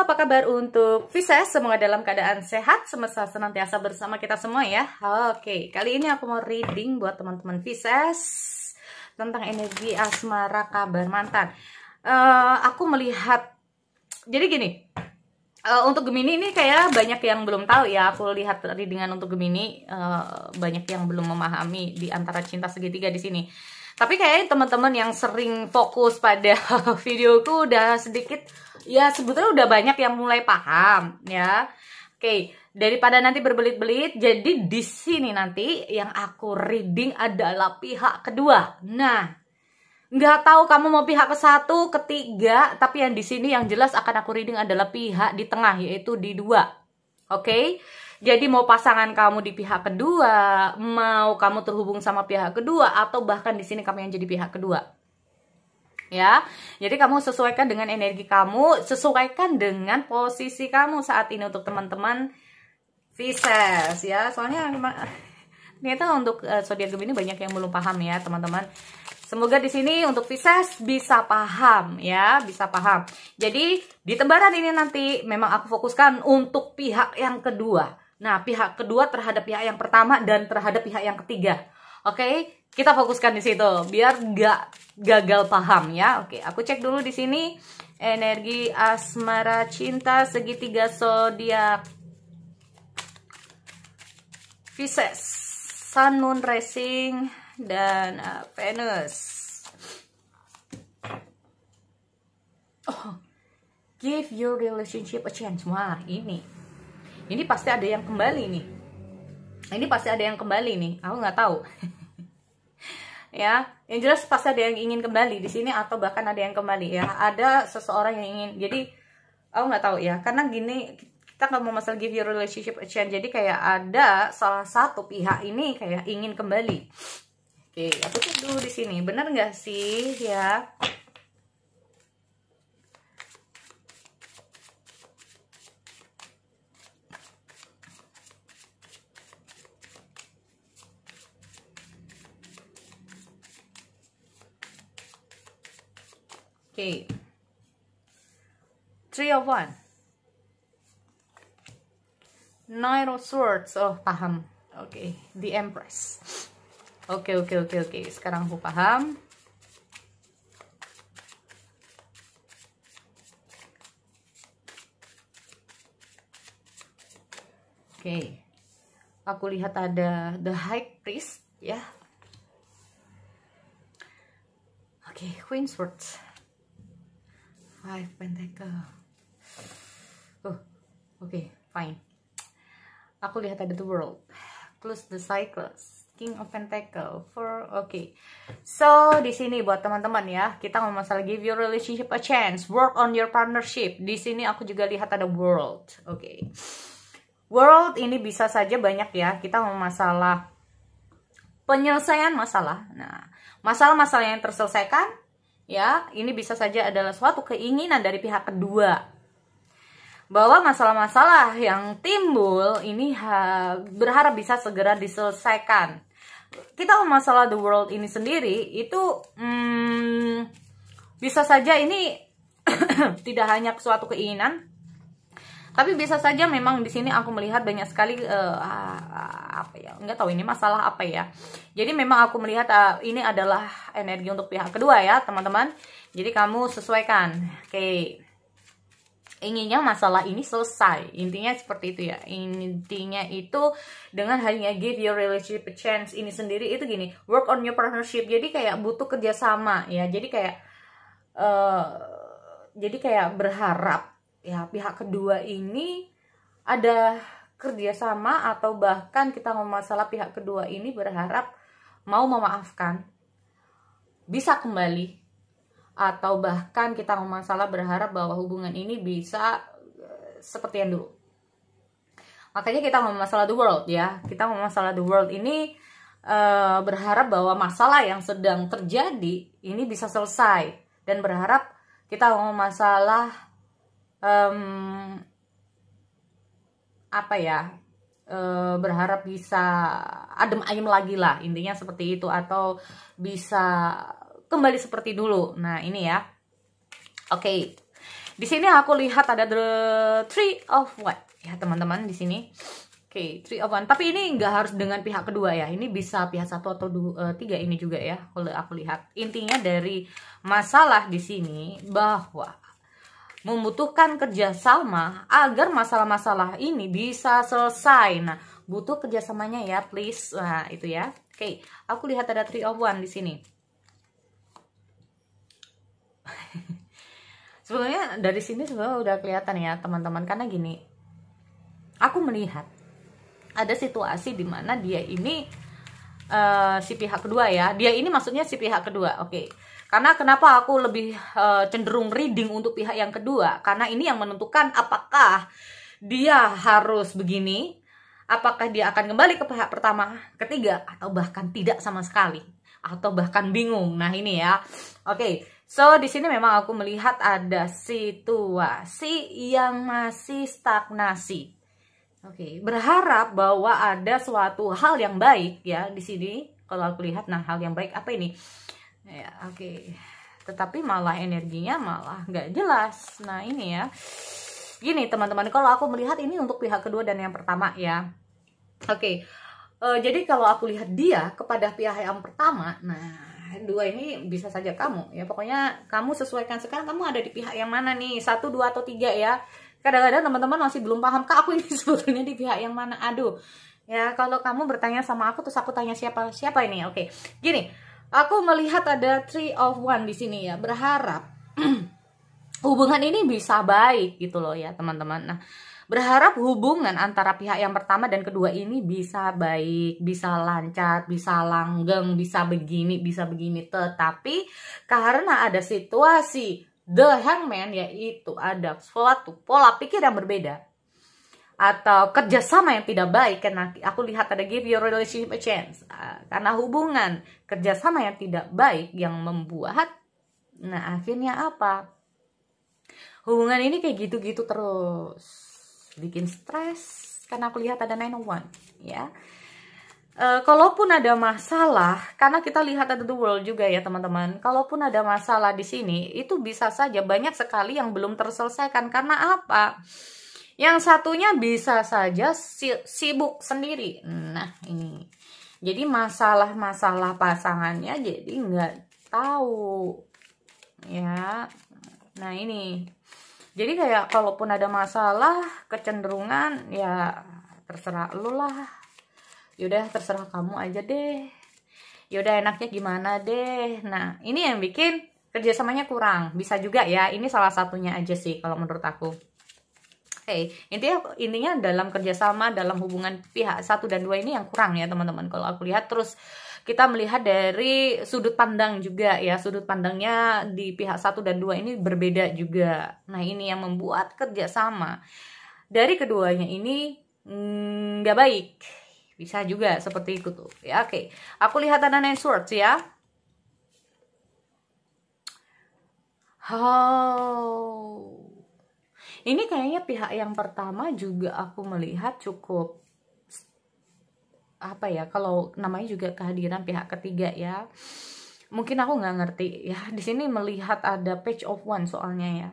apa kabar untuk Pisces? Semoga dalam keadaan sehat, semesta senantiasa bersama kita semua ya. Oke, kali ini aku mau reading buat teman-teman Pisces tentang energi asmara kabar mantan. Aku melihat, jadi gini, untuk Gemini ini kayak banyak yang belum tahu ya. Aku lihat readingan untuk Gemini, banyak yang belum memahami di antara cinta segitiga di sini. Tapi kayaknya teman-teman yang sering fokus pada videoku udah sedikit, ya sebetulnya udah banyak yang mulai paham ya. Oke, daripada nanti berbelit-belit, jadi di sini nanti yang aku reading adalah pihak kedua. Nah, nggak tahu kamu mau pihak ke satu, ketiga, tapi yang di sini yang jelas akan aku reading adalah pihak di tengah, yaitu di dua. Oke, jadi mau pasangan kamu di pihak kedua, mau kamu terhubung sama pihak kedua, atau bahkan di sini kamu yang jadi pihak kedua. Ya, jadi kamu sesuaikan dengan energi kamu, sesuaikan dengan posisi kamu saat ini untuk teman-teman Pisces ya. Soalnya ternyata untuk zodiak Gemini banyak yang belum paham ya, teman-teman. Semoga di sini untuk Pisces bisa paham ya, bisa paham. Jadi di tebaran ini nanti memang aku fokuskan untuk pihak yang kedua. Nah, pihak kedua terhadap pihak yang pertama dan terhadap pihak yang ketiga. Oke, kita fokuskan di situ biar nggak gagal paham ya. Oke, aku cek dulu di sini energi asmara cinta segitiga zodiak Pisces, Sun, Moon, Rising, dan Venus. Oh, give your relationship a chance. Wah, ini pasti ada yang kembali nih. Ini pasti ada yang kembali nih. Aku nggak tahu. Ya, yang jelas pasti ada yang ingin kembali di sini atau bahkan ada yang kembali ya. Ada seseorang yang ingin. Jadi aku nggak tahu ya. Karena gini, kita nggak mau masalah give your relationship a chance. Jadi kayak ada salah satu pihak ini kayak ingin kembali. Oke, aku cek dulu di sini. Bener nggak sih ya? Oke, 3 of Wands, Nine of Swords. Oh, paham. Oke, The Empress. Oke. Sekarang aku paham. Oke, aku lihat ada The High Priest ya. Oke, Queen Swords, Five Pentacle. Oke, fine. Aku lihat ada The World, Close the Cycles, King of Pentacle, Oke. So, di sini buat teman-teman ya, kita ngomong masalah give your relationship a chance, work on your partnership. Di sini aku juga lihat ada World. Oke. World ini bisa saja banyak ya. Kita ngomong masalah penyelesaian masalah. Nah, masalah-masalah yang terselesaikan ya, ini bisa saja adalah suatu keinginan dari pihak kedua bahwa masalah-masalah yang timbul ini berharap bisa segera diselesaikan. Kita masalah The World ini sendiri itu bisa saja ini tidak hanya suatu keinginan, tapi bisa saja memang di sini aku melihat banyak sekali apa ya, nggak tahu ini masalah apa ya. Jadi memang aku melihat ini adalah energi untuk pihak kedua ya teman-teman. Jadi kamu sesuaikan. Oke, inginnya masalah ini selesai. Intinya seperti itu ya. Intinya itu dengan hanya give your relationship a chance ini sendiri itu gini, work on your partnership. Jadi kayak butuh kerjasama ya. Jadi kayak berharap ya pihak kedua ini ada kerjasama, atau bahkan kita ngomong masalah pihak kedua ini berharap mau memaafkan, bisa kembali, atau bahkan kita ngomong masalah berharap bahwa hubungan ini bisa seperti yang dulu. Makanya kita ngomong masalah The World ya. Kita ngomong masalah The World ini berharap bahwa masalah yang sedang terjadi ini bisa selesai, dan berharap kita ngomong masalah berharap bisa adem ayem lagi lah, intinya seperti itu, atau bisa kembali seperti dulu. Nah ini ya. Oke, Di sini aku lihat ada the Three of What ya teman-teman di sini. Oke, Three of One. Tapi ini nggak harus dengan pihak kedua ya. Ini bisa pihak satu atau tiga ini juga ya. Kalau aku lihat intinya dari masalah di sini bahwa membutuhkan kerjasama agar masalah-masalah ini bisa selesai. Nah, butuh kerjasamanya ya, please. Nah, itu ya. Oke, aku lihat ada Three of One di sini. Sebenarnya dari sini sebenarnya udah kelihatan ya teman-teman, karena gini, aku melihat ada situasi di mana dia ini si pihak kedua ya, dia ini maksudnya si pihak kedua, oke. Karena kenapa aku lebih cenderung reading untuk pihak yang kedua, karena ini yang menentukan apakah dia harus begini, apakah dia akan kembali ke pihak pertama, ketiga, atau bahkan tidak sama sekali, atau bahkan bingung. Nah ini ya, oke. So di sini memang aku melihat ada situasi yang masih stagnasi. Oke, berharap bahwa ada suatu hal yang baik ya di sini. Kalau aku lihat, nah hal yang baik apa ini? Ya, oke. Tetapi malah energinya malah nggak jelas. Nah ini ya. Gini teman-teman, kalau aku melihat ini untuk pihak kedua dan yang pertama ya. Oke. Jadi kalau aku lihat dia kepada pihak yang pertama, nah dua ini bisa saja kamu ya. Pokoknya kamu sesuaikan sekarang kamu ada di pihak yang mana nih? 1, 2 atau 3 ya. Kadang-kadang teman-teman masih belum paham, Kak, aku ini sebetulnya di pihak yang mana. Aduh, ya kalau kamu bertanya sama aku, terus aku tanya siapa ini, oke. Gini, aku melihat ada Three of One di sini ya, berharap hubungan ini bisa baik gitu loh ya teman-teman. Nah, berharap hubungan antara pihak yang pertama dan kedua ini bisa baik, bisa lancar, bisa langgeng, bisa begini, tetapi karena ada situasi The Hangman, yaitu ada suatu pola pikir yang berbeda atau kerjasama yang tidak baik. Karena aku lihat ada give your relationship a chance, karena hubungan kerjasama yang tidak baik yang membuat, nah akhirnya apa, hubungan ini kayak gitu-gitu terus, bikin stres. Karena aku lihat ada 9 of One ya. Kalaupun ada masalah, karena kita lihat ada the world juga ya teman-teman. Kalaupun ada masalah di sini, itu bisa saja banyak sekali yang belum terselesaikan. Karena apa? Yang satunya bisa saja sibuk sendiri. Nah ini, jadi masalah-masalah pasangannya jadi nggak tahu ya. Nah ini, jadi kayak kalaupun ada masalah, kecenderungan ya terserah lu lah. Yaudah terserah kamu aja deh, yaudah enaknya gimana deh. Nah ini yang bikin kerjasamanya kurang. Bisa juga ya, ini salah satunya aja sih kalau menurut aku. Oke, intinya dalam kerjasama, dalam hubungan pihak 1 dan 2 ini yang kurang ya teman-teman kalau aku lihat. Terus kita melihat dari sudut pandang juga ya, sudut pandangnya di pihak 1 dan 2 ini berbeda juga. Nah ini yang membuat kerjasama dari keduanya ini nggak baik. Bisa juga seperti itu tuh ya. Oke, aku lihat ada 9 Swords ya. Ini kayaknya pihak yang pertama juga aku melihat cukup apa ya, kalau namanya juga kehadiran pihak ketiga ya. Mungkin aku nggak ngerti ya. Di sini melihat ada Page of One soalnya ya.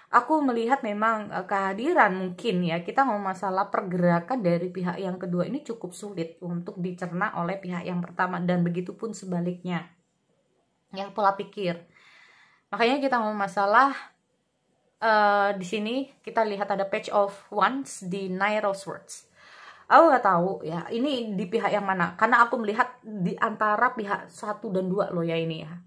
Aku melihat memang kehadiran mungkin ya, kita mau masalah pergerakan dari pihak yang kedua ini cukup sulit untuk dicerna oleh pihak yang pertama, dan begitu pun sebaliknya ya, pola pikir. Makanya kita mau masalah di sini kita lihat ada Page of Wands di Knight of Swords. Aku nggak tahu ya ini di pihak yang mana, karena aku melihat di antara pihak 1 dan 2 loh ya ini ya.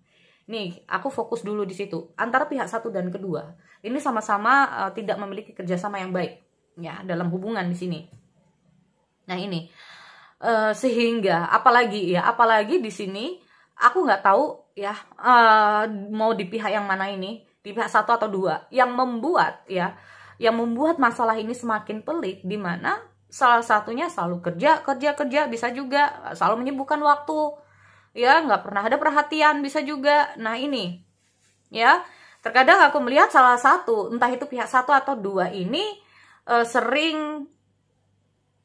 Nih, aku fokus dulu di situ. Antara pihak 1 dan kedua, ini sama-sama tidak memiliki kerjasama yang baik ya dalam hubungan di sini. Nah ini, sehingga apalagi di sini aku nggak tahu ya mau di pihak yang mana ini, di pihak 1 atau 2 yang membuat masalah ini semakin pelik, di mana salah satunya selalu kerja, bisa juga selalu menyibukkan waktu. Ya nggak pernah ada perhatian, bisa juga. Nah ini ya, terkadang aku melihat salah satu, entah itu pihak 1 atau 2 ini sering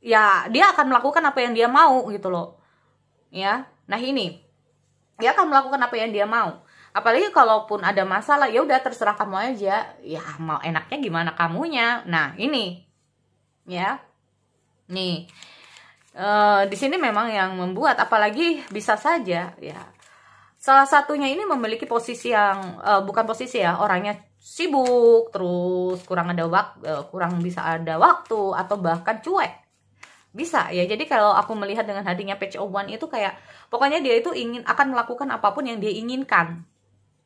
ya dia akan melakukan apa yang dia mau gitu loh ya. Nah ini, dia akan melakukan apa yang dia mau, Apalagi kalaupun ada masalah, ya udah terserah kamu aja. Ya mau enaknya gimana kamunya. Nah ini ya, nih di sini memang yang membuat, apalagi bisa saja ya salah satunya ini memiliki posisi yang bukan posisi ya, orangnya sibuk, terus kurang ada waktu, kurang bisa ada waktu, atau bahkan cuek. Bisa ya. Jadi kalau aku melihat dengan hadirnya Page of Wands itu kayak pokoknya dia itu akan melakukan apapun yang dia inginkan.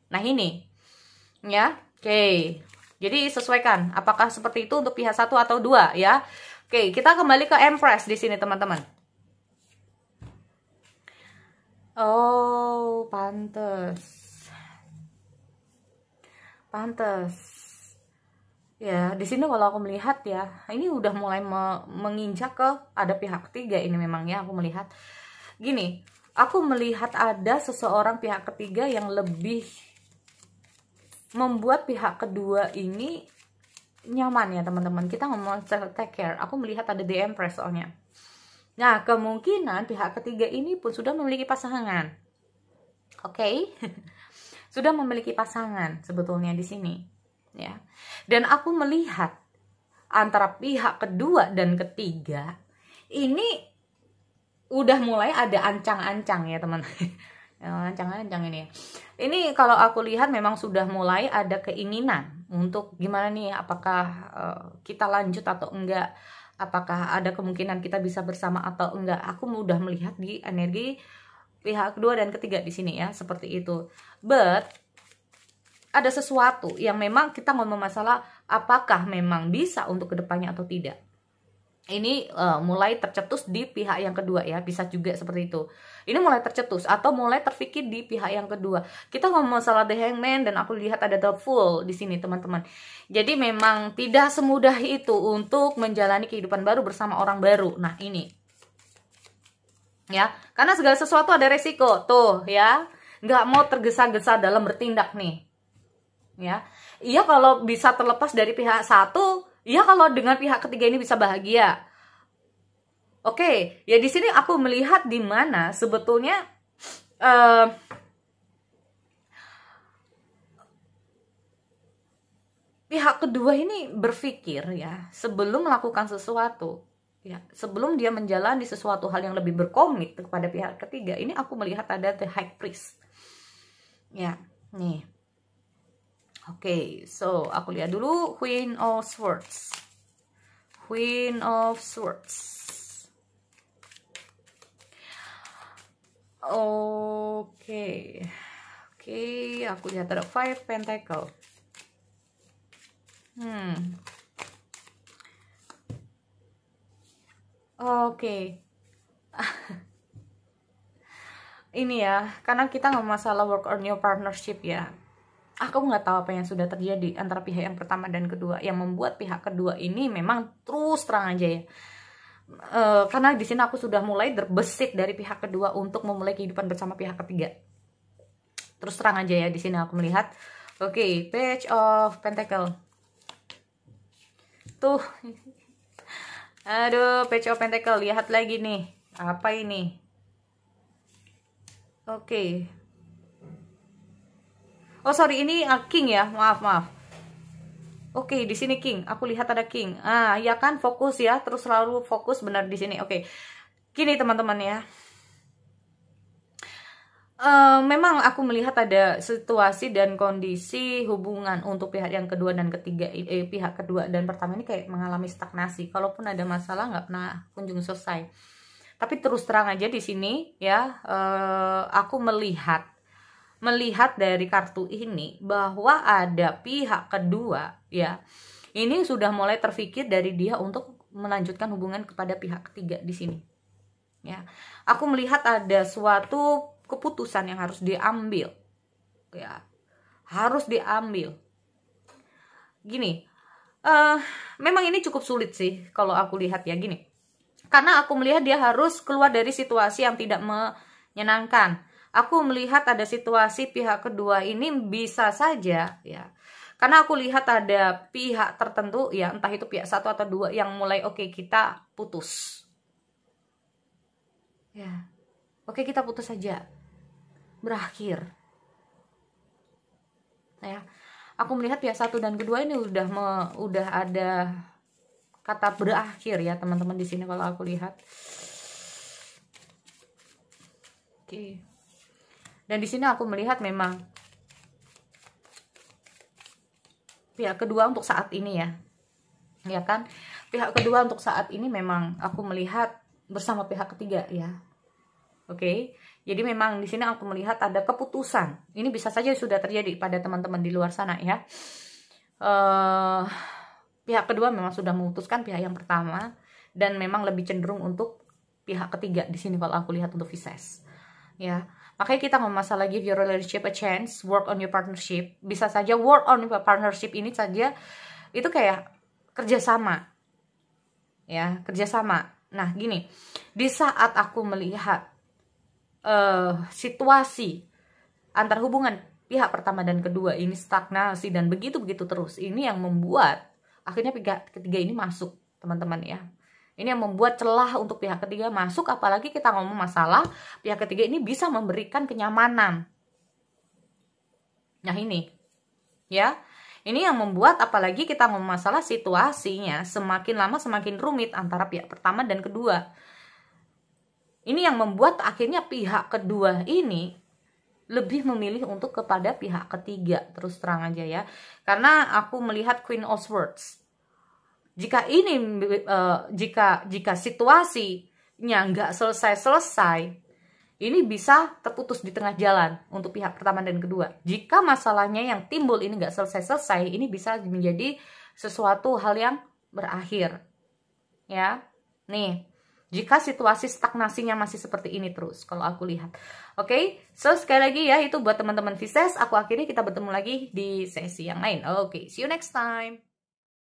Nah ini ya, oke. Jadi sesuaikan apakah seperti itu untuk pihak satu atau dua ya. Oke, kita kembali ke Empress di sini teman-teman. Oh, pantes. Pantes. Ya, di sini kalau aku melihat ya, ini udah mulai menginjak ke ada pihak ketiga ini memang ya, aku melihat. Gini, aku melihat ada seseorang pihak ketiga yang lebih membuat pihak kedua ini nyaman ya teman-teman. Kita ngomong take care. Aku melihat ada The Empress soalnya. Nah, kemungkinan pihak ketiga ini pun sudah memiliki pasangan. Oke. Sudah memiliki pasangan sebetulnya di sini, ya. Dan aku melihat antara pihak kedua dan ketiga ini udah mulai ada ancang-ancang ya, teman. Ancang-ancang ini ya. Ini kalau aku lihat memang sudah mulai ada keinginan untuk gimana nih, apakah kita lanjut atau enggak, apakah ada kemungkinan kita bisa bersama atau enggak. Aku mudah melihat di energi pihak kedua dan ketiga di sini ya, seperti itu. But ada sesuatu yang memang kita ngomong masalah apakah memang bisa untuk kedepannya atau tidak. Ini mulai tercetus di pihak yang kedua ya, bisa juga seperti itu. Ini mulai tercetus atau mulai terpikir di pihak yang kedua. Kita ngomong masalah The Hangman dan aku lihat ada The Fool di sini teman-teman. Jadi memang tidak semudah itu untuk menjalani kehidupan baru bersama orang baru. Nah ini ya, karena segala sesuatu ada resiko tuh ya, nggak mau tergesa-gesa dalam bertindak nih ya. Iya kalau bisa terlepas dari pihak satu, iya kalau dengan pihak ketiga ini bisa bahagia. Oke, ya di sini aku melihat di mana sebetulnya pihak kedua ini berpikir ya sebelum melakukan sesuatu. Ya, sebelum dia menjalani sesuatu hal yang lebih berkomit kepada pihak ketiga, ini aku melihat ada The High Priest. Ya, nih. Oke, so aku lihat dulu Queen of Swords. Queen of Swords. Oke. Oke, aku lihat ada Five Pentacle. Oke. Ini ya, karena kita nggak masalah work on your partnership ya. Aku nggak tahu apa yang sudah terjadi antara pihak yang pertama dan kedua yang membuat pihak kedua ini memang terus terang aja ya. Karena di sini aku sudah mulai terbesit dari pihak kedua untuk memulai kehidupan bersama pihak ketiga. Terus terang aja ya, di sini aku melihat. Oke, Page of Pentacle. Tuh. Aduh, Page of Pentacle, lihat lagi nih. Apa ini? Oke. Oh, sorry, ini King ya. Maaf. Oke, di sini King. Aku lihat ada King. Ah, ya kan, fokus ya. Terus selalu fokus benar di sini. Oke. Gini teman-teman ya. Memang aku melihat ada situasi dan kondisi hubungan untuk pihak yang kedua dan ketiga, pihak kedua dan pertama ini kayak mengalami stagnasi. Kalaupun ada masalah nggak pernah kunjung selesai. Tapi terus terang aja di sini ya, aku melihat dari kartu ini bahwa ada pihak kedua ya, ini sudah mulai terpikir dari dia untuk melanjutkan hubungan kepada pihak ketiga di sini. Ya, aku melihat ada suatu keputusan yang harus diambil ya, harus diambil. Gini, memang ini cukup sulit sih kalau aku lihat ya, gini, karena aku melihat dia harus keluar dari situasi yang tidak menyenangkan. Aku melihat ada situasi pihak kedua ini bisa saja ya, karena aku lihat ada pihak tertentu ya, entah itu pihak satu atau dua yang mulai oke, kita putus ya, oke kita putus saja, berakhir. ya. Aku melihat pihak 1 dan kedua ini udah ada kata berakhir ya teman-teman di sini kalau aku lihat. Oke. Dan di sini aku melihat memang pihak kedua untuk saat ini ya kan, pihak kedua untuk saat ini memang aku melihat bersama pihak ketiga ya. Oke, jadi memang di sini aku melihat ada keputusan. Ini bisa saja sudah terjadi pada teman-teman di luar sana ya. Pihak kedua memang sudah memutuskan pihak yang pertama dan memang lebih cenderung untuk pihak ketiga di sini kalau aku lihat untuk Pisces. Ya, makanya kita ngomong masalah give your relationship a chance, work on your partnership. Bisa saja work on your partnership ini saja itu kayak kerjasama, ya kerjasama. Nah gini, di saat aku melihat situasi antar hubungan pihak pertama dan kedua ini stagnasi dan begitu terus, ini yang membuat akhirnya pihak ketiga ini masuk teman-teman ya. Ini yang membuat celah untuk pihak ketiga masuk, apalagi kita ngomong masalah pihak ketiga ini bisa memberikan kenyamanan. Nah ini ya, ini yang membuat apalagi kita ngomong masalah situasinya semakin lama semakin rumit antara pihak pertama dan kedua. Ini yang membuat akhirnya pihak kedua ini lebih memilih untuk kepada pihak ketiga, terus terang aja ya. Karena aku melihat Queen of Swords. Jika ini jika situasinya nggak selesai, ini bisa terputus di tengah jalan untuk pihak pertama dan kedua. Jika masalahnya yang timbul ini nggak selesai, ini bisa menjadi sesuatu hal yang berakhir. Ya, nih. Jika situasi stagnasinya masih seperti ini terus, kalau aku lihat. Oke, so sekali lagi ya, itu buat teman-teman Pisces. Aku akhiri, kita bertemu lagi di sesi yang lain. Oke, see you next time.